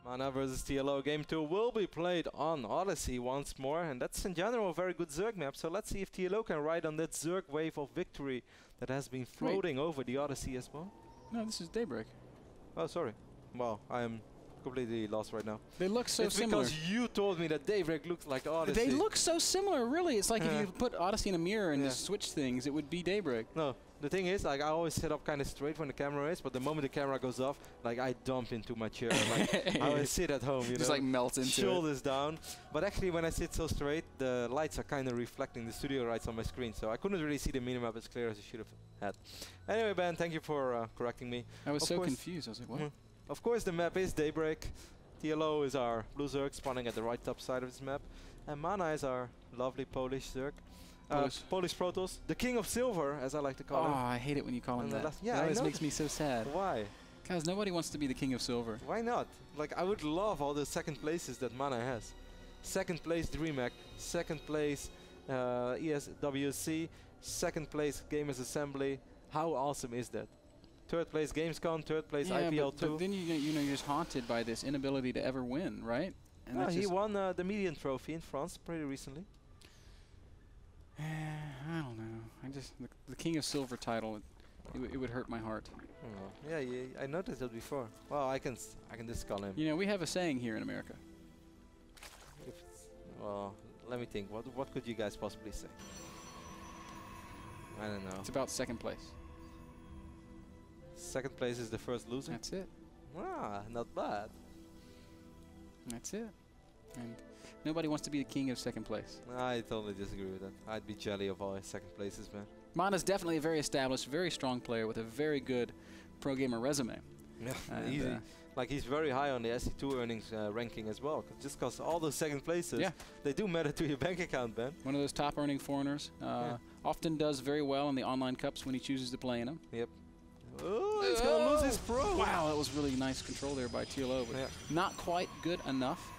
Mana versus TLO Game 2 will be played on Odyssey once more, and that's in general a very good Zerg map, so let's see if TLO can ride on that Zerg wave of victory that has been floating over the Odyssey as well. No, this is Daybreak. Oh, sorry. Well, I am completely lost right now. They look so similar. It's because you told me that Daybreak looks like Odyssey. They look so similar, really. It's like if you put Odyssey in a mirror and just switch things, it would be Daybreak. No, the thing is, like, I always sit up kind of straight when the camera is, but the moment the camera goes off, like, I dump into my chair. Like, I always sit at home, you know. Just like melts into shoulders down. But actually, when I sit so straight, the lights are kind of reflecting the studio lights on my screen, so I couldn't really see the minimap as clear as I should have had. Anyway, Ben, thank you for correcting me. I was so confused. I was like, what? Of course, the map is Daybreak. TLO is our blue Zerg spawning at the right top side of this map. And Mana is our lovely Polish Zerg. Polish Protoss. The King of Silver, as I like to call him. Oh, I hate it when you call him that. Yeah, that always makes me so sad. Why? Because nobody wants to be the King of Silver. Why not? Like, I would love all the second places that Mana has. Second place DreamHack, second place ESWC, second place Gamers Assembly. How awesome is that? Third place Gamescom, third place IPL2. But then you're just haunted by this inability to ever win, right? And he won the Median Trophy in France pretty recently. I don't know. The King of Silver title, it would hurt my heart. Oh, yeah, I noticed that before. Well, I can just call him. You know, we have a saying here in America. Well, let me think. What could you guys possibly say? I don't know. It's about second place. Second place is the first loser? That's it. Ah, not bad. That's it. And nobody wants to be the king of second place. I totally disagree with that. I'd be jelly of all second places, man. Mana's definitely a very established, very strong player with a very good pro gamer resume. Yeah, easy. Like, he's very high on the SC2 earnings ranking as well. Just because all those second places, they do matter to your bank account, man. One of those top earning foreigners. Often does very well in the online cups when he chooses to play in them. Yep. Oh, he's going to lose his pro. Wow, that was really nice control there by TLO, but not quite good enough.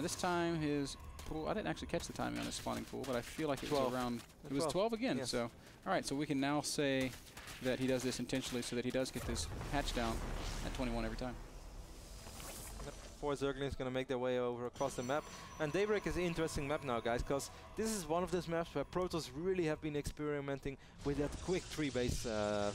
This time his pool, I didn't actually catch the timing on his spawning pool, but I feel like it was around, it was 12 again. So, all right, so we can now say that he does this intentionally so that he does get this hatch down at 21 every time. Four Zerglings going to make their way over across the map. And Daybreak is an interesting map now, guys, because this is one of those maps where Protoss really have been experimenting with that quick tree-based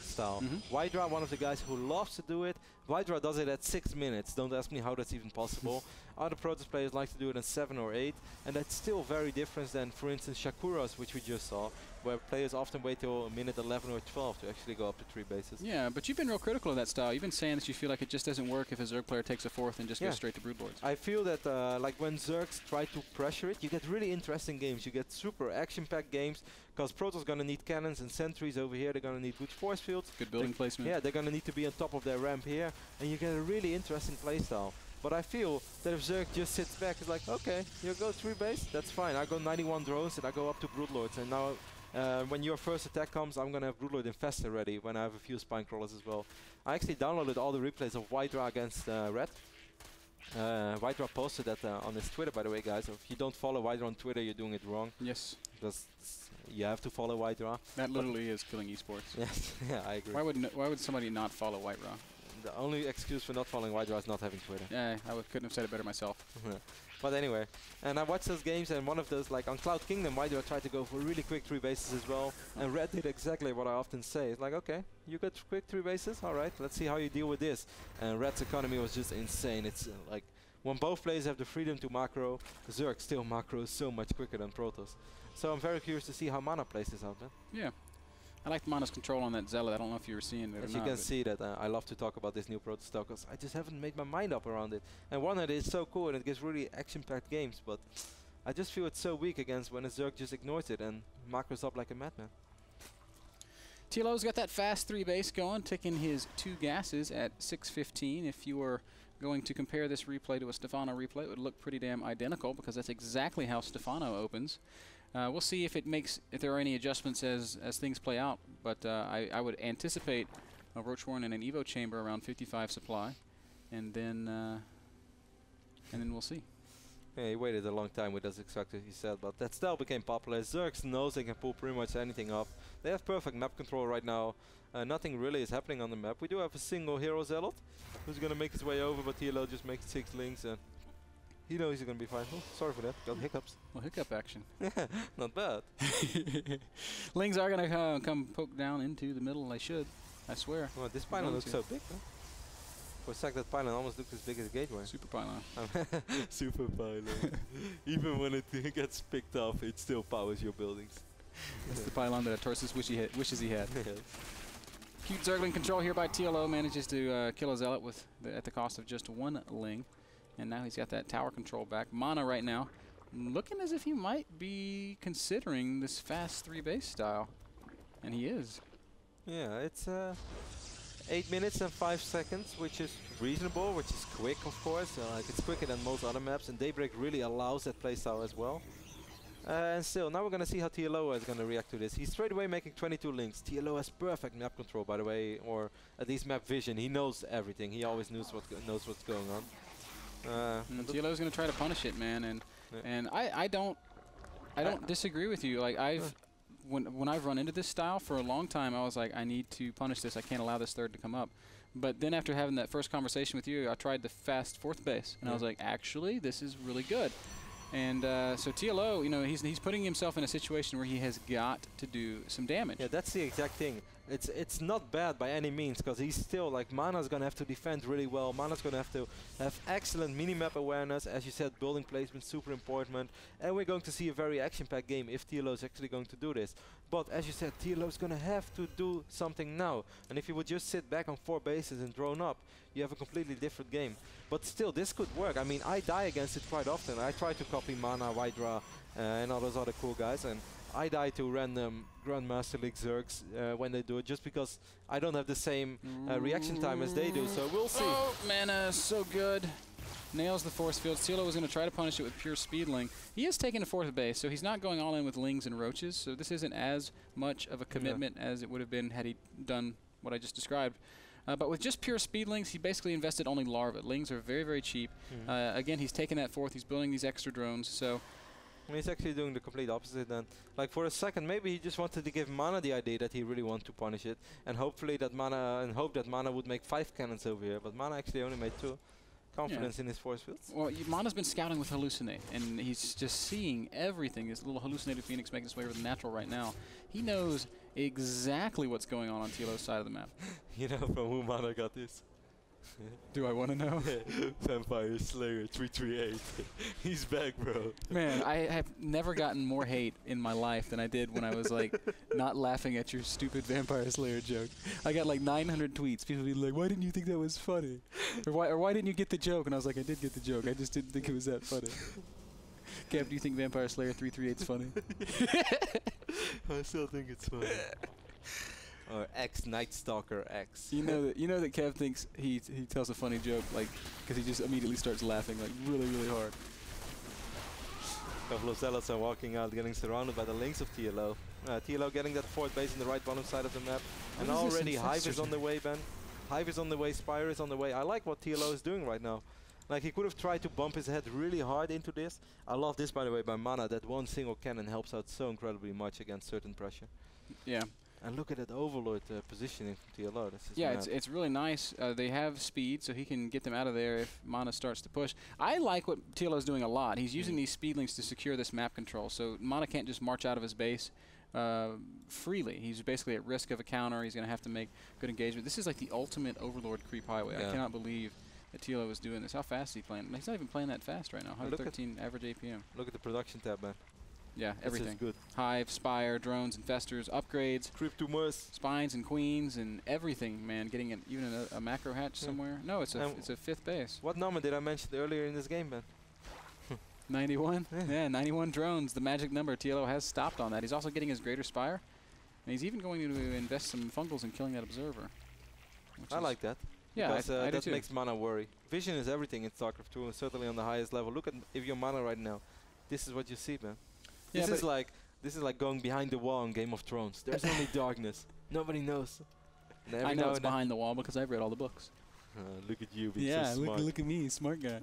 style. Wydra, one of the guys who loves to do it. Wydra does it at 6 minutes. Don't ask me how that's even possible. Other Protoss players like to do it in 7 or 8. And that's still very different than, for instance, Shakuras, which we just saw, where players often wait till a minute 11 or 12 to actually go up to 3 bases. Yeah, but you've been real critical of that style. You've been saying that you feel like it just doesn't work if a Zerg player takes a fourth and just goes straight to Broodlords. I feel that like when Zergs try to pressure it, you get really interesting games. You get super action-packed games, because Protoss going to need cannons and sentries over here. They're going to need good force fields. Good building placement. Yeah, they're going to need to be on top of their ramp here, and you get a really interesting playstyle. But I feel that if Zerg just sits back, it's like, okay, you go 3 base, that's fine. I go 91 drones and I go up to Broodlords, and now when your first attack comes, I'm going to have Broodlord Infestor ready when I have a few Spine Crawlers as well. I actually downloaded all the replays of Wydra against Red. Wydra posted that on his Twitter, by the way, guys. If you don't follow Wydra on Twitter, you're doing it wrong. Yes. Because you have to follow Wydra. That literally is killing esports. Yes, yeah, I agree. Why would somebody not follow Wydra? The only excuse for not following Wydra is not having Twitter. Yeah, I couldn't have said it better myself. But anyway, and I watched those games, and one of those, like on Cloud Kingdom, Wydra tried to go for really quick 3 bases as well, and Red did exactly what I often say. It's like, okay, you got quick 3 bases, all right, let's see how you deal with this. And Red's economy was just insane. It's like, when both players have the freedom to macro, Zerg still macros so much quicker than Protoss. So I'm very curious to see how Mana plays this out, man. Yeah. I like Mana's control on that Zealot. I don't know if you were seeing it or not. As you can see that I love to talk about this new Protoss style, because I just haven't made my mind up around it. And one hand is so cool and it gives really action-packed games, but I just feel it's so weak against when a Zerg just ignores it and macros up like a madman. TLO's got that fast 3 base going, taking his 2 gases at 6:15. If you were going to compare this replay to a Stefano replay, it would look pretty damn identical, because that's exactly how Stefano opens. We'll see if there are any adjustments as things play out, but I would anticipate a Roachwarren and an Evo chamber around 55 supply, and then we'll see. Yeah, he waited a long time with those extractors, he said, but that style became popular. Zergs knows they can pull pretty much anything up. They have perfect map control right now. Nothing really is happening on the map. We do have a single hero zealot who's going to make his way over, but TLO just makes 6 links and he knows he's going to be fine. Oh, sorry for that. Got hiccups. Well, hiccup action. Not bad. Lings are going to come poke down into the middle. They should. I swear. Well, this pylon looks so big, huh? For a sec, that pylon almost looks as big as a gateway. Super pylon. Super pylon. Even when it gets picked off, it still powers your buildings. It's the pylon that Torsus wishes he had. Yes. Cute Zergling control here by TLO, manages to kill a Zealot with at the cost of just 1 Ling. And now he's got that tower control back. Mana right now, looking as if he might be considering this fast 3 base style. And he is. Yeah, it's 8 minutes and 5 seconds, which is reasonable, which is quick, of course. Like it's quicker than most other maps, and Daybreak really allows that playstyle as well. And still, now we're going to see how TLO is going to react to this. He's straight away making 22 links. TLO has perfect map control, by the way, or at least map vision. He knows everything. He always knows what's going on. TLO is going to try to punish it, man, and I don't disagree with you. Like when I've run into this style for a long time, I was like, I need to punish this. I can't allow this third to come up. But then after having that first conversation with you, I tried the fast 4th base, and I was like, actually, this is really good. And so TLO, you know, he's putting himself in a situation where he has got to do some damage. Yeah, that's the exact thing. It's not bad by any means, because he's still, like, Mana's going to have to defend really well. Mana's going to have excellent minimap awareness. As you said, building placement super important. And we're going to see a very action-packed game if TLO is actually going to do this. But as you said, TLO is going to have to do something now. And if you would just sit back on 4 bases and drone up, you have a completely different game. But still, this could work. I mean, I die against it quite often. I try to copy Mana, Hydra, and all those other cool guys. And I die to random Grandmaster League Zergs when they do it, just because I don't have the same reaction time as they do. So we'll see. Oh, Mana, so good. Nails the force field. TLO was going to try to punish it with pure speedling. He is taking a 4th base, so he's not going all in with Lings and Roaches. So this isn't as much of a commitment as it would have been had he done what I just described. But with just pure speedlings, he basically invested only larvae. Lings are very, very cheap. Again, he's taking that 4th. He's building these extra drones. So he's actually doing the complete opposite then. Like for a second, maybe he just wanted to give Mana the idea that he really wanted to punish it, and hopefully that hope that Mana would make 5 cannons over here. But Mana actually only made 2. Confidence in his force fields. Well, Mana's been scouting with Hallucinate, and he's just seeing everything. This little hallucinated Phoenix making its way over the natural right now. He knows exactly what's going on TLO's side of the map. You know from who Mana got this? Do I want to know? Vampire Slayer 338. He's back, bro. Man, I have never gotten more hate in my life than I did when I was like not laughing at your stupid Vampire Slayer joke. I got like 900 tweets. People being like, "Why didn't you think that was funny?" Or why didn't you get the joke? And I was like, I did get the joke. I just didn't think it was that funny. Kev, do you think Vampire Slayer 338 is funny? I still think it's funny. Or X Night Stalker X. You know that Kev thinks he tells a funny joke, like, because he just immediately starts laughing like really, really hard. A couple of zealots are walking out, getting surrounded by the links of TLO. TLO getting that 4th base in the right bottom side of the map. And already Hive is on the way, Ben. Hive is on the way, Spire is on the way. I like what TLO is doing right now. Like, he could have tried to bump his head really hard into this. I love this, by the way, by Mana. That one single cannon helps out so incredibly much against certain pressure. Yeah. And look at that Overlord positioning from TLO. Yeah, it's really nice. They have speed, so he can get them out of there if Mana starts to push. I like what TLO's doing a lot. He's using these speedlings to secure this map control, so Mana can't just march out of his base freely. He's basically at risk of a counter. He's going to have to make good engagement. This is like the ultimate Overlord creep highway. I cannot believe that TLO is doing this. How fast is he playing? He's not even playing that fast right now. 113 average APM. Look at the production tab, man. Yeah, everything. Good. Hive, Spire, drones, infestors, upgrades. Crypto Murs. Spines and queens and everything, man. Getting even a macro hatch somewhere. No, it's a 5th base. What number did I mention earlier in this game, man? 91? Yeah, 91 drones. The magic number. TLO has stopped on that. He's also getting his Greater Spire. And he's even going to invest some fungals in killing that Observer. I like that. Yeah, because I do that too. makes Mana worry. Vision is everything in StarCraft 2, and certainly on the highest level. Look at if you're Mana right now. This is what you see, man. Yeah, This is like going behind the wall in Game of Thrones. There's only darkness. Nobody knows. I know it's behind the wall because I've read all the books. Look at you being so smart. look at me, smart guy.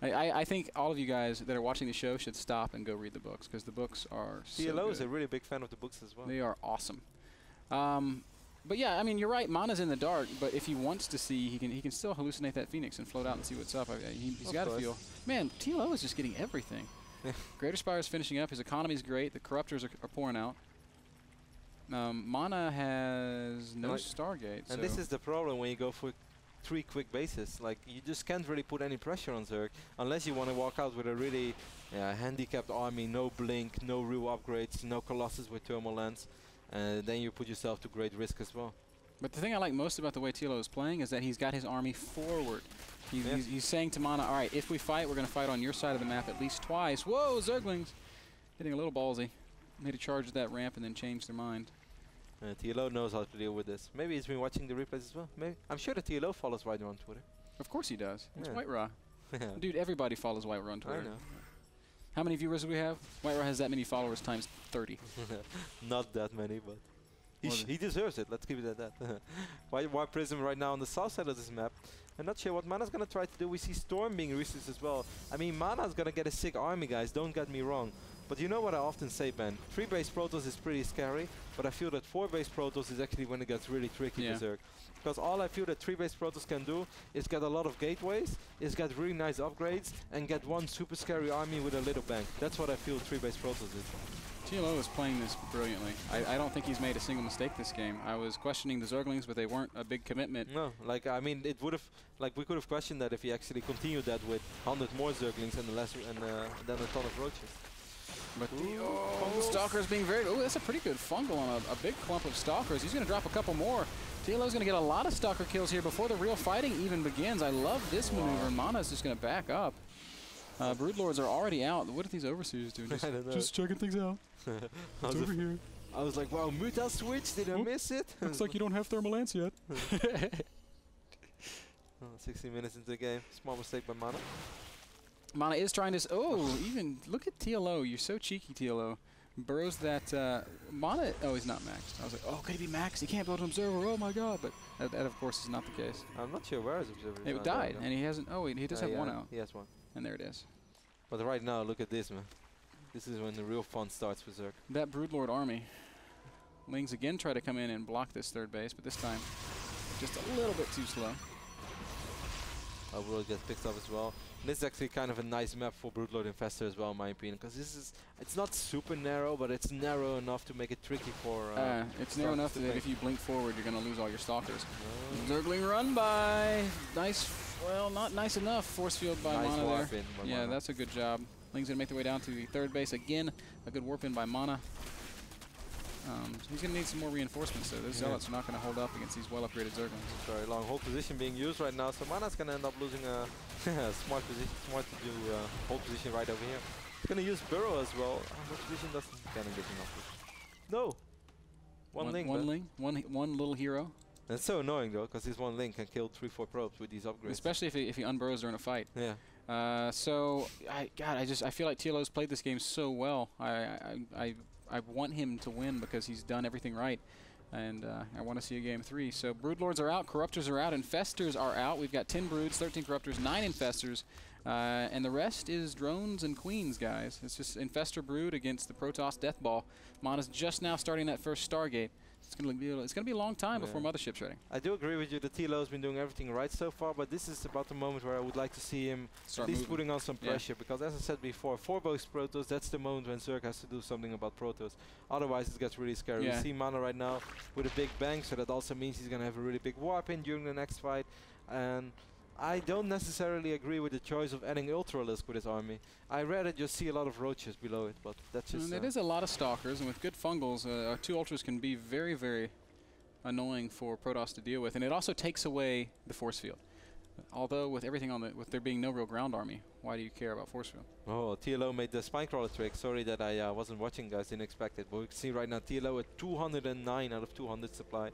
I think all of you guys that are watching the show should stop and go read the books, because the books are so TLO good. is a really big fan of the books as well. They are awesome. But yeah, I mean, you're right. Mana's in the dark, but if he wants to see, he can still hallucinate that Phoenix and float out and see what's up. He's got to feel. Man, TLO is just getting everything. Greater Spire is finishing up. His economy is great. The Corruptors are pouring out. Mana has no Stargate. And this is the problem when you go for 3 quick bases. Like, you just can't really put any pressure on Zerg unless you want to walk out with a really handicapped army, no blink, no real upgrades, no Colossus with thermal lens. Then you put yourself to great risk as well. But the thing I like most about the way TLO is playing is that he's got his army forward. He's saying to Mana, all right, if we fight, we're going to fight on your side of the map at least twice. Whoa, Zerglings! Hitting a little ballsy. Made a charge at that ramp and then changed their mind. TLO knows how to deal with this. Maybe he's been watching the replays as well. Maybe. I'm sure the TLO follows White on Twitter. Of course he does. It's Yeah. White Raw. Dude, everybody follows White Raw on Twitter. I know. How many viewers do we have? White Raw has that many followers times 30. Not that many, but he deserves it. Let's keep it at that. White Prism right now on the south side of this map. I'm not sure what Mana's going to try to do. We see Storm being researched as well. I mean, Mana's going to get a sick army, guys. Don't get me wrong. But you know what I often say, Ben? 3-base Protoss is pretty scary, but I feel that 4-base Protoss is actually when it gets really tricky for Zerg. Because all I feel that 3-base Protoss can do is get a lot of gateways, is get really nice upgrades, and get one super scary army with a little bank. That's what I feel 3-base Protoss is. TLO is playing this brilliantly. I don't think he's made a single mistake this game. I was questioning the Zerglings, but they weren't a big commitment. No, like, I mean, it would have, like, we could have questioned that if he actually continued that with 100 more Zerglings and then a ton of roaches. But Stalker's being very... Oh, that's a pretty good fungal on a big clump of Stalkers. He's going to drop a couple more. TLO's going to get a lot of Stalker kills here before the real fighting even begins. I love this maneuver. Mana's just going to back up. Broodlords are already out. What are these Overseers doing? Just checking things out. It's over here. I was like, wow, Muta switch, did I miss it? Looks like you don't have Thermal Lance yet. 60 minutes into the game. Small mistake by Mana. Mana is trying to... even... Look at TLO. You're so cheeky, TLO. Burrows that... Mana... Oh, he's not maxed. I was like, oh, could he be maxed? He can't build an Observer. Oh, my God. But that, of course, is not the case. I'm not sure where his Observer is. It died, and he hasn't... Oh, he does have one out. He has one. And there it is. But right now, look at this, man. This is when the real fun starts for Zerg. That Broodlord army. Lings again try to come in and block this third base, but this time just a little bit too slow. Overlord gets picked up as well. And this is actually kind of a nice map for Broodlord Infestor as well, in my opinion, because this is, it's not super narrow, but it's narrow enough to make it tricky for... it's narrow enough that if you blink forward, you're going to lose all your Stalkers. Zergling run by. Nice, well, not nice enough. Force field by Mana there. Yeah, that's a good job. Ling's going to make their way down to the third base again. A good warp in by Mana. He's going to need some more reinforcements, so those Zealots are not going to hold up against these well-upgraded Zerglings. Very long hold position being used right now, so Mana's going to end up losing a smart position, smart to do hold position right over here. He's going to use Burrow as well. What position doesn't kind of get enough? No! One Ling. One little hero. That's so annoying though, because this one Ling can kill 3-4 probes with these upgrades. Especially if he unburrows during a fight. Yeah. So, I feel like TLO's played this game so well. I want him to win because he's done everything right, and I want to see a game 3. So Broodlords are out, Corruptors are out, Infestors are out. We've got 10 Broods, 13 Corruptors, 9 Infestors, and the rest is Drones and Queens, guys. It's just Infestor Brood against the Protoss Deathball. Mana's just now starting that first Stargate. It's gonna be a long time before Mothership's ready. I do agree with you. The TLO's been doing everything right so far, but this is about the moment where I would like to see him at least putting on some pressure. Because as I said before, 4-base Protoss, that's the moment when Zerg has to do something about Protoss. Otherwise, it gets really scary. We see Mana right now with a big bang, so that also means he's gonna have a really big warp in during the next fight. And I don't necessarily agree with the choice of adding Ultralisk with his army. I rather just see a lot of roaches below it, but that's just... it is a lot of Stalkers, and with good fungals, 2 Ultras can be very, very annoying for Protoss to deal with. And it also takes away the force field. Although with everything on with there being no real ground army, why do you care about force field? Oh, TLO made the Spinecrawler trick. Sorry that I wasn't watching, guys. Didn't expect it. But we can see right now TLO at 209 out of 200 supply.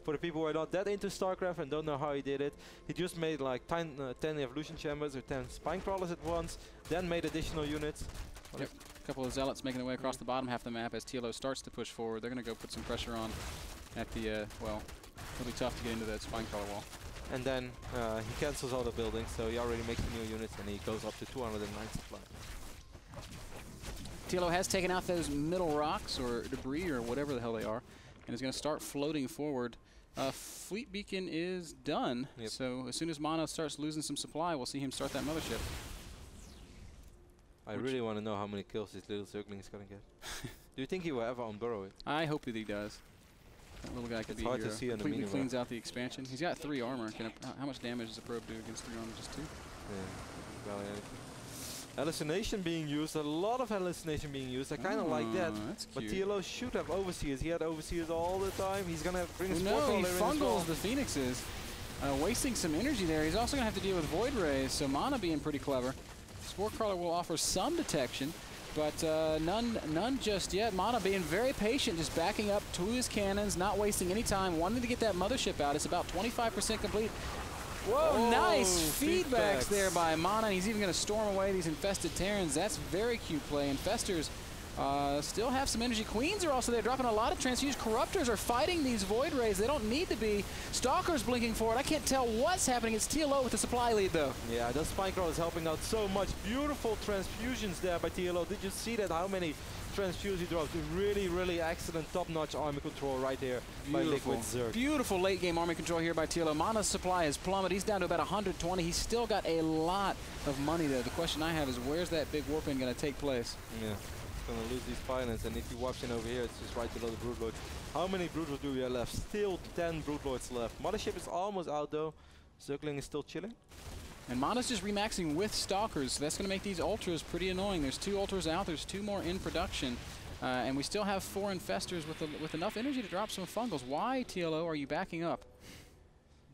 For the people who are not that into StarCraft and don't know how he did it, he just made like 10 evolution chambers or 10 Spinecrawlers at once, then made additional units. Yep. A couple of Zealots making their way across the bottom half the map as TLO starts to push forward. They're going to go put some pressure on at the, well, it'll be tough to get into that Spinecrawler wall. and then he cancels all the buildings, so he already makes the new units, and he goes up to 209 supply. TLO has taken out those middle rocks or debris or whatever the hell they are, and is going to start floating forward. Fleet Beacon is done, so as soon as Mono starts losing some supply, we'll see him start that mothership. I really want to know how many kills this little Zergling is going to get. Do you think he will ever unburrow it? I hope that he does. That little guy could be hard here. to see on the Completely minimap. cleans out the expansion. He's got 3 armor. How much damage does a probe do against 3 armor? Just 2? Yeah, well, hallucination being used, a lot of hallucination being used. I kind of like that. That's But cute. TLO should have overseers. He had overseers all the time. He's going to bring his No, he in as well. fungles the Phoenixes, wasting some energy there. He's also going to have to deal with Void Rays, so Mana being pretty clever. Spore Crawler will offer some detection, but none just yet. Mana being very patient, just backing up to his cannons, not wasting any time, wanting to get that mothership out. It's about 25% complete. Whoa, nice feedbacks there by Mana. He's even going to storm away these infested Terrans. That's very cute play. Infestors still have some energy. Queens are also there, dropping a lot of transfuse. Corruptors are fighting these Void Rays. They don't need to be. Stalkers blinking forward. I can't tell what's happening. It's TLO with the supply lead, though. Yeah, the Spike Roll is helping out so much. Beautiful transfusions there by TLO. Did you see that? How many transfuse he dropped? Really, really excellent, top-notch army control right there by Liquid Zerg. Beautiful late-game army control here by TLO. Mana's supply is plummeted. He's down to about 120. He's still got a lot of money, though. The question I have is, where's that big warp-in going to take place? Yeah. Going to lose these pilots, and if you watch in over here, it's just right below the Broodlord. How many Broodlords do we have left? Still 10 Broodlords left. Mothership is almost out though. Zergling is still chilling. And Mana's just remaxing with Stalkers, so that's going to make these Ultras pretty annoying. There's 2 Ultras out, there's 2 more in production, and we still have 4 Infestors with enough energy to drop some Fungals. Why, TLO, are you backing up?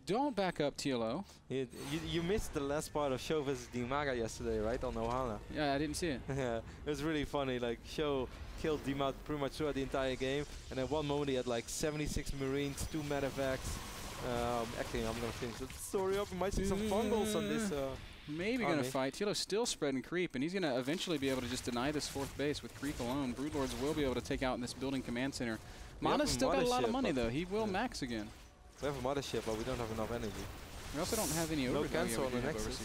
Don't back up, TLO. You missed the last part of Show vs. Dimaga yesterday, right, on Ohana? Yeah, I didn't see it. Yeah, it was really funny. Like, Show killed Dimaga pretty much throughout the entire game, and at one moment he had like 76 Marines, 2 medevacs. Actually, I'm gonna finish the story up. We might see some fungals on this. Maybe gonna fight. TLO's still spreading creep, and he's gonna eventually be able to just deny this 4th base with creep alone. Broodlords will be able to take out in this building command center. Mana's still got a lot of money though. He will max again. We have a mothership, but we don't have enough energy. We also don't have any overseers. No cancel on the Nexus.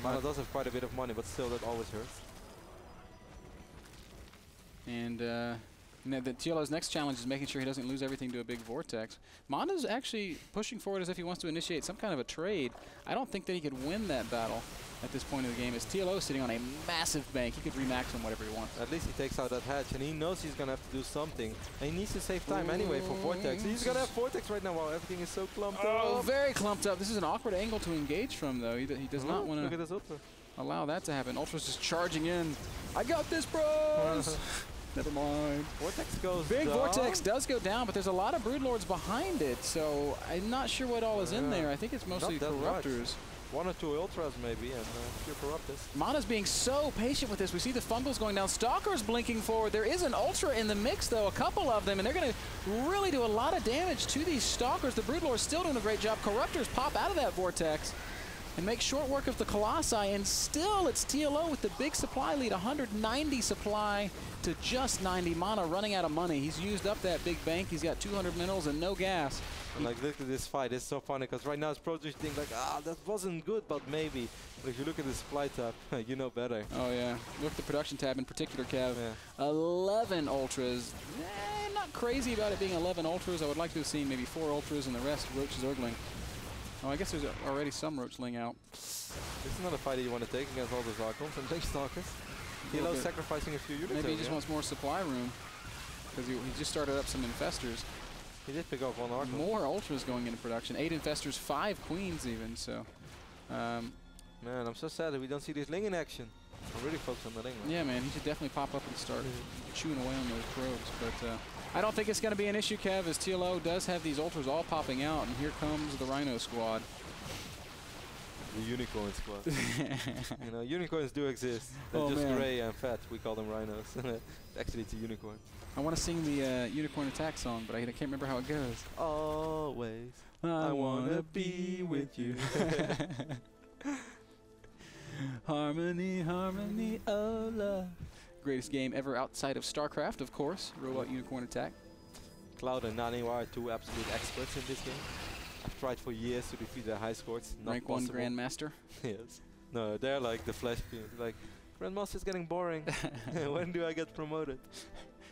Mana does have quite a bit of money, but still, that always hurts. And the TLO's next challenge is making sure he doesn't lose everything to a big vortex. Mana's actually pushing forward as if he wants to initiate some kind of a trade. I don't think that he could win that battle at this point of the game. As TLO is sitting on a massive bank, he could remax him whatever he wants. At least he takes out that hatch, and he knows he's gonna have to do something. And he needs to save time anyway for Vortex. He's gonna have Vortex right now while everything is so clumped up. Oh, very clumped up. This is an awkward angle to engage from, though. He does not want to allow that to happen. Ultra's just charging in. I got this, bros! Never mind. Vortex goes Big down. Vortex does go down, but there's a lot of Broodlords behind it, so I'm not sure what all is in there. I think it's mostly Corruptors. 1 or 2 Ultras maybe, and a few Corruptors. Mana's being so patient with this. We see the Fungals going down. Stalkers blinking forward. There is an Ultra in the mix, though, a couple of them, and they're going to really do a lot of damage to these Stalkers. The Broodlords still doing a great job. Corruptors pop out of that Vortex and make short work of the Colossi, and still it's TLO with the big supply lead, 190 supply to just 90. Mana running out of money. He's used up that big bank. He's got 200 minerals and no gas. And like, look at this fight. It's so funny because right now it's Pro Tours think like, that wasn't good, but maybe. But if you look at the supply tab, you know better. Oh yeah, look at the production tab in particular, Kev. Yeah. 11 Ultras. Not crazy about it being 11 Ultras. I would like to have seen maybe 4 Ultras and the rest Roach Zergling. Oh, I guess there's already some Roachling out. This is not a fight that you want to take against all those Archons and big Stalkers. TLO's sacrificing a few units. Maybe he just wants more supply room because he just started up some Infestors. He did pick up 1 Archon. More Ultras going into production. 8 Infestors, 5 Queens even, so. Man, I'm so sad that we don't see this Ling in action. I'm really focused on the Ling. Yeah, man, he should definitely pop up and start chewing away on those probes. But I don't think it's going to be an issue, Kev, as TLO does have these Ultras all popping out, and here comes the Rhino squad. The Unicorn squad. You know, unicorns do exist. They're just gray and fat. We call them rhinos. Actually, it's a unicorn. I want to sing the Unicorn Attack song, but I can't remember how it goes. Always, I want to be with you. Harmony, harmony, oh love. Greatest game ever outside of StarCraft, of course. Robot Unicorn Attack. Cloud and Nani are 2 absolute experts in this game. I've tried for years to defeat their high scores. Not Rank 1 possible. Grandmaster. Yes. No, they're like the Flash. Like, Grandmaster's getting boring. When do I get promoted?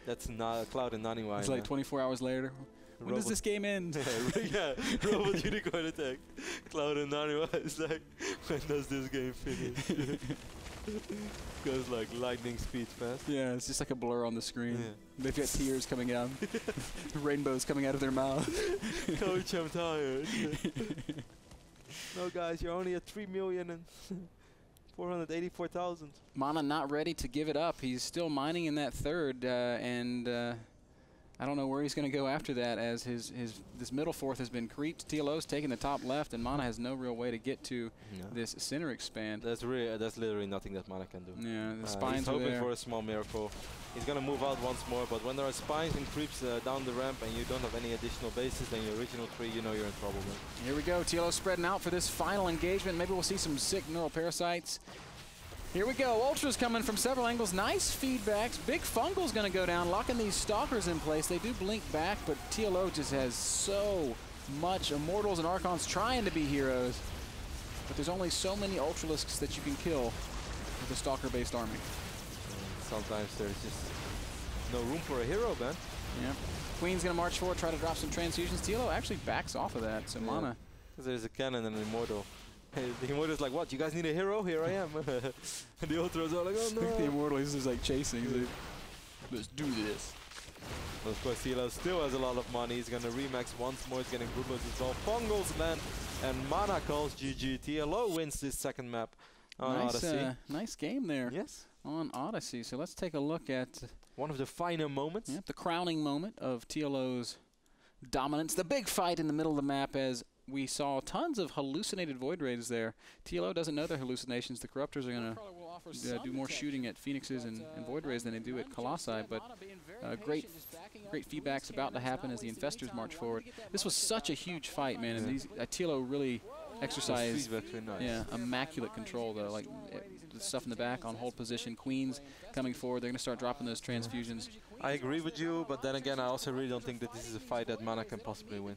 That's not Cloud and Naniwa. It's like 24 hours later. When does this game end? Yeah, Robot Unicorn Attack. Cloud and Naniwa is like, when does this game finish? Goes like lightning speed fast. Yeah, it's just like a blur on the screen. Yeah. They've got tears coming out. Rainbows coming out of their mouth. Coach, I'm tired. No, guys, you're only at 3,484,000. Mana not ready to give it up. He's still mining in that third, and I don't know where he's going to go after that, as this middle fourth has been creeped. TLO's taking the top left, and Mana has no real way to get to this center expand. That's literally nothing that Mana can do. Yeah, the spines are hoping there. for a small miracle. He's going to move out once more, but when there are spines and creeps down the ramp and you don't have any additional bases than your original tree, you know you're in trouble, man. Here we go. TLO spreading out for this final engagement. Maybe we'll see some sick neural parasites. Here we go. Ultra's coming from several angles. Nice feedbacks. Big Fungal's going to go down, locking these Stalkers in place. They do blink back, but TLO just has so much Immortals and Archons trying to be heroes. But there's only so many Ultralisks that you can kill with a Stalker-based army. Sometimes there's just no room for a hero, man. Yeah. Queen's going to march forward, try to drop some transfusions. TLO actually backs off of that, so Mana. Because there's a cannon and an Immortal. The Immortal's like, what, you guys need a hero? Here I am. And the Ultras are like, oh no. The Immortal is just like chasing. He's like, let's do this. But of course, TLO still has a lot of money. He's going to remax once more. He's getting Broodlords as well. Fungals land, and Mana calls GG. TLO wins this second map on Odyssey. Nice game there. Yes. On Odyssey. So let's take a look at one of the finer moments. Yep, the crowning moment of TLO's dominance. The big fight in the middle of the map, as we saw tons of hallucinated Void Raids there. TLO doesn't know their hallucinations. The Corruptors are going to do more shooting at Phoenixes and Void Raids than they do at Colossi, but great feedback's about to happen as the Infestors march forward. This was such a huge fight, man, and these TLO really exercised immaculate control, though. Like the stuff in the back on hold position. Queens coming forward. They're going to start dropping those transfusions. I agree with you, but then again, I also really don't think that this is a fight that Mana can possibly win.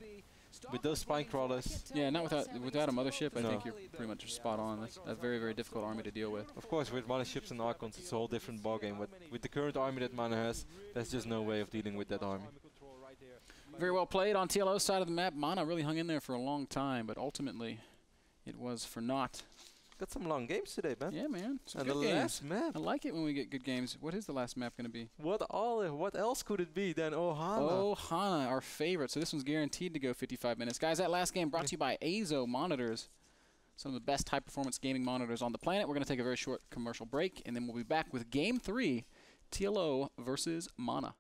With those spine crawlers. Yeah, not without a mothership. I think you're pretty much spot on. That's a very, very difficult army to deal with. Of course, with motherships and Archons, it's a whole different ballgame. But with the current army that Mana has, there's just no way of dealing with that army. Very well played on TLO's side of the map. Mana really hung in there for a long time, but ultimately it was for naught. Got some long games today, man. Yeah, man. And the last map. I like it when we get good games. What is the last map going to be? What else could it be than Ohana? Ohana, our favorite. So this one's guaranteed to go 55 minutes. Guys, that last game brought to you by Azo monitors. Some of the best high-performance gaming monitors on the planet. We're going to take a very short commercial break, and then we'll be back with Game 3, TLO versus Mana.